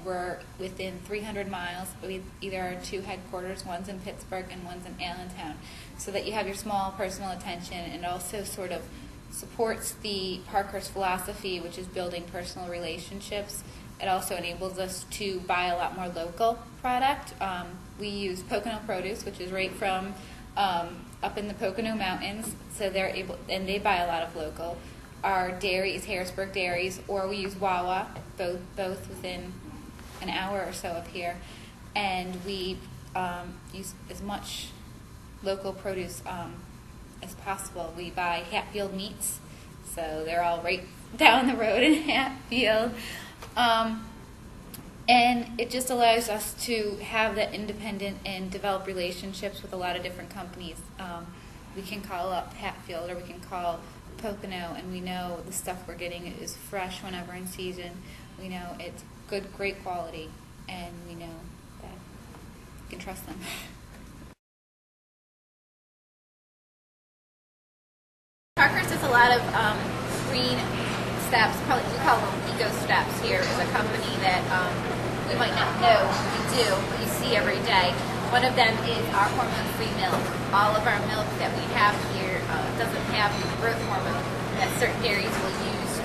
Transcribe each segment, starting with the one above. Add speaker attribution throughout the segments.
Speaker 1: we're within 300 miles of either our two headquarters, one's in Pittsburgh and one's in Allentown, so that you have your small personal attention, and also sort of supports the Parkhurst philosophy, which is building personal relationships. It also enables us to buy a lot more local product. We use Pocono produce, which is right from up in the Pocono Mountains, so they're able, and they buy a lot of local. Our dairy is Harrisburg Dairies, or we use Wawa, both within an hour or so of here, and we use as much local produce as possible. We buy Hatfield meats, so they're all right down the road in Hatfield. And it just allows us to have that independent and develop relationships with a lot of different companies. We can call up Hatfield, or we can call Pocono, and we know the stuff we're getting is fresh whenever in season. We know it's good, great quality, and we know that we can trust them. Parkhurst does a lot of green steps. Probably we call them eco steps here. Is a company that we might not know we do, but you see every day. One of them is our hormone-free milk. All of our milk that we have here doesn't have growth hormone that certain dairies will use to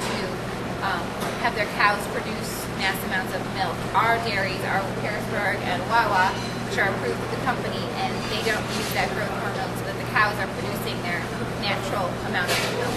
Speaker 1: have their cows produce mass amounts of milk. Our dairies are Harrisburg and Wawa, which are approved with the company, and they don't use that growth hormone, so that the cows are producing their natural amount of milk.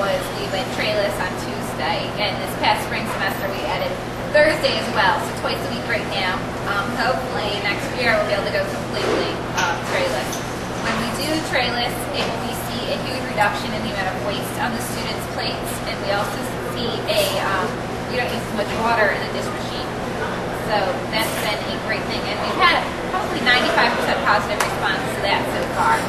Speaker 1: Was we went trailless on Tuesday, and this past spring semester we added Thursday as well, so twice a week right now. Hopefully next year we'll be able to go completely trailless. When we do trailless, we see a huge reduction in the amount of waste on the students' plates, and we also see we don't use as much water in the dish machine. So that's been a great thing, and we've had probably 95% positive response to that so far.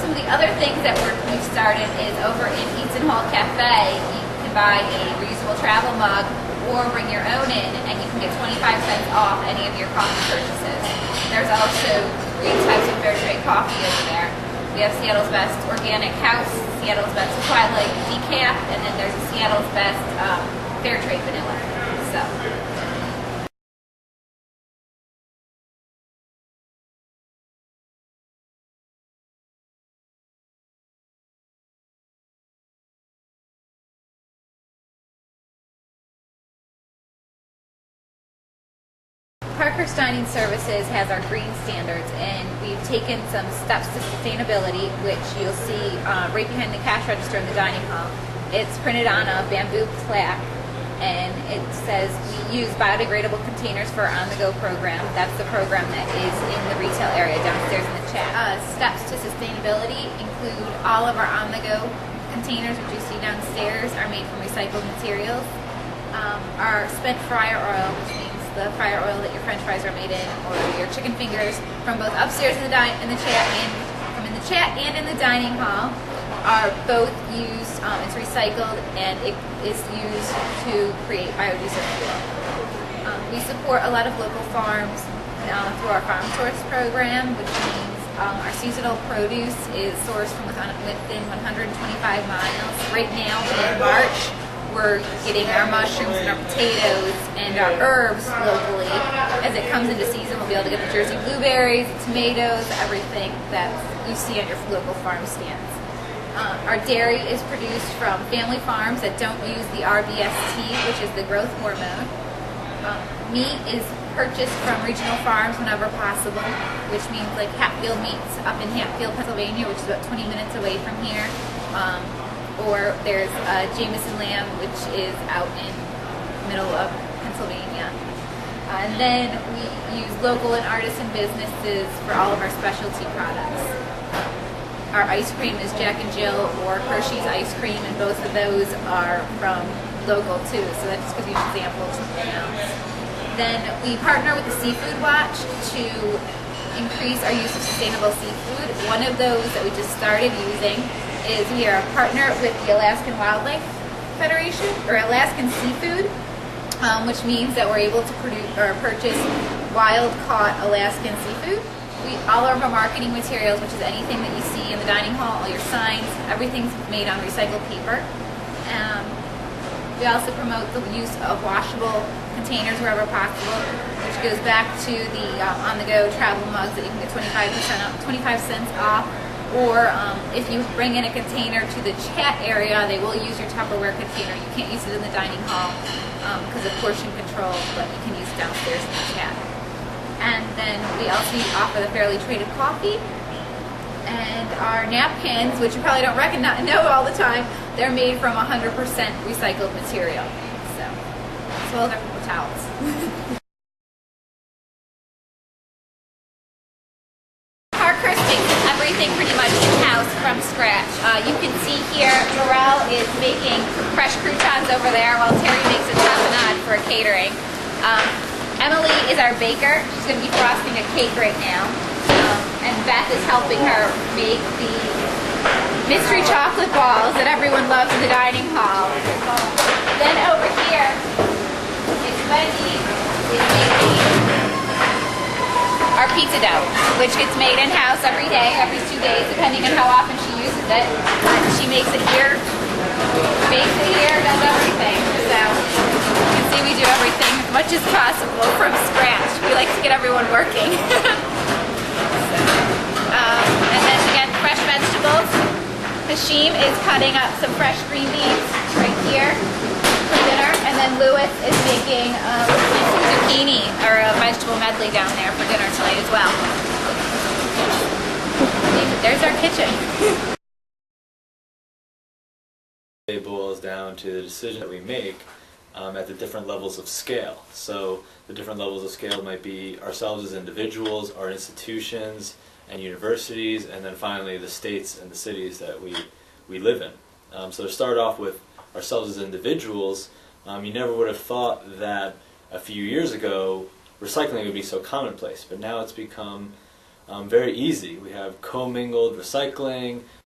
Speaker 1: Some of the other things that we've started is over in Eats and Hall Cafe, you can buy a reusable travel mug or bring your own in, and you can get 25 cents off any of your coffee purchases. There's also 3 types of fair trade coffee over there. We have Seattle's Best Organic House, Seattle's Best Twilight Decaf, and then there's a Seattle's Best Fair Trade Vanilla. So. Parkhurst Dining Services has our green standards, and we've taken some steps to sustainability, which you'll see right behind the cash register in the dining hall. It's printed on a bamboo plaque, and it says we use biodegradable containers for our on-the-go program. That's the program that is in the retail area downstairs in the chat. Steps to sustainability include all of our on-the-go containers, which you see downstairs, are made from recycled materials. Our spent fryer oil, which means the fryer oil that your French fries are made in, or your chicken fingers, from both upstairs in the chat and in the dining hall, are both used. It's recycled, and it is used to create biodiesel fuel. We support a lot of local farms through our Farm Source program, which means our seasonal produce is sourced from within 125 miles. Right now in March, we're getting our mushrooms and our potatoes and our herbs locally. As it comes into season, we'll be able to get the Jersey blueberries, tomatoes, everything that you see on your local farm stands. Our dairy is produced from family farms that don't use the RBST, which is the growth hormone. Meat is purchased from regional farms whenever possible, which means like Hatfield Meats up in Hatfield, Pennsylvania, which is about 20 minutes away from here. Or there's Jameson Lamb, which is out in the middle of Pennsylvania. And then we use local and artisan businesses for all of our specialty products. Our ice cream is Jack and Jill or Hershey's ice cream, and both of those are from local too, so that just gives you an example of something else. Then we partner with the Seafood Watch to increase our use of sustainable seafood. One of those that we just started using is we are a partner with the Alaskan Wildlife Federation, or Alaskan Seafood, which means that we're able to purchase wild-caught Alaskan seafood. All of our marketing materials, which is anything that you see in the dining hall, all your signs, everything's made on recycled paper. We also promote the use of washable containers wherever possible, which goes back to the on-the-go travel mugs that you can get 25 cents off. Or if you bring in a container to the chat area, they will use your Tupperware container. You can't use it in the dining hall because of portion control, but you can use it downstairs in the chat. And then we also offer the Fairly Traded coffee. And our napkins, which you probably don't know all the time, they're made from 100% recycled material. So, as well as our paper towels. Parkhurst makes everything pretty much in-house from scratch. You can see here, Morel is making fresh croutons over there while Terry makes a tapenade for catering. Emily is our baker. She's going to be frosting a cake right now. And Beth is helping her make the mystery chocolate balls that everyone loves in the dining hall. Then over here, it's Wendy is making our pizza dough, which gets made in-house every day, every 2 days, depending on how often she uses it. She makes it here, bakes it here, does everything. So you can see we do everything as much as possible from scratch. We like to get everyone working. And then again, fresh vegetables. Hashim is cutting up some fresh green beans right here for dinner, and then Lewis is making some zucchini or a vegetable medley down there for dinner tonight as well. There's our kitchen.
Speaker 2: It boils down to the decision that we make at the different levels of scale. So the different levels of scale might be ourselves as individuals, our institutions and universities, and then finally the states and the cities that we live in. So to start off with ourselves as individuals, you never would have thought that a few years ago recycling would be so commonplace, but now it's become very easy. We have commingled recycling.